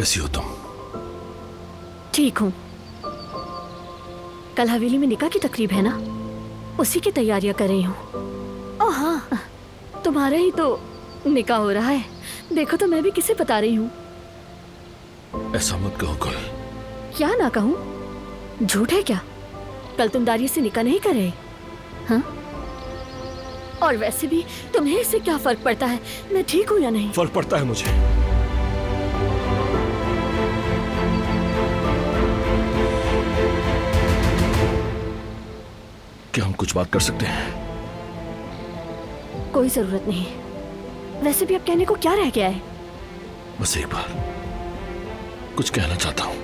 कैसी हो तुम? ठीक हूँ। कल हवेली में निकाह की तकरीब है ना, उसी की तैयारियां कर रही हूँ। ओह हाँ, तुम्हारा ही तो निकाह हो रहा है। देखो तो मैं भी किसे बता रही हूँ। ऐसा मत कहो गुल। क्या ना कहूँ? झूठ है क्या? कल तुम दारिया से निकाह नहीं कर रहे? हाँ? और वैसे भी तुम्हें इससे क्या फर्क पड़ता है, मैं ठीक हूँ या नहीं? फर्क पड़ता है मुझे। क्या हम कुछ बात कर सकते हैं? कोई जरूरत नहीं। वैसे भी अब कहने को क्या रह गया है? बस एक बार कुछ कहना चाहता हूं।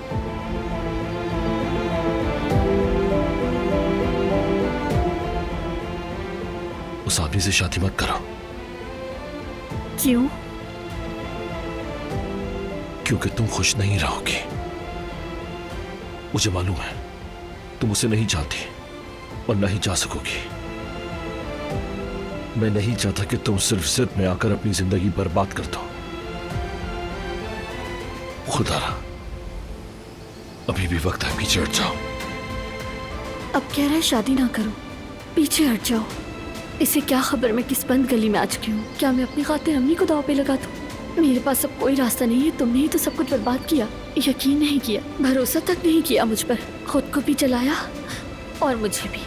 उस आदमी से शादी मत करो। क्यों? क्योंकि तुम खुश नहीं रहोगी। मुझे मालूम है तुम उसे नहीं चाहती और नहीं जा सकोगी। मैं नहीं चाहता कि तुम सिर्फ जिद में आकर अपनी जिंदगी बर्बाद कर दो। खुदा रहा, अभी भी वक्त है, पीछे हट जाओ। अब कह रहा है शादी ना करो, पीछे हट जाओ। इसे क्या खबर मैं किस बंद गली में आ चुकी हूँ। क्या मैं अपनी खातिर अम्मी को दाव पे लगा दूं? मेरे पास अब कोई रास्ता नहीं है। तुमने ही तो सब कुछ बर्बाद किया, यकीन नहीं किया, भरोसा तक नहीं किया मुझ पर। खुद को भी जलाया और मुझे भी।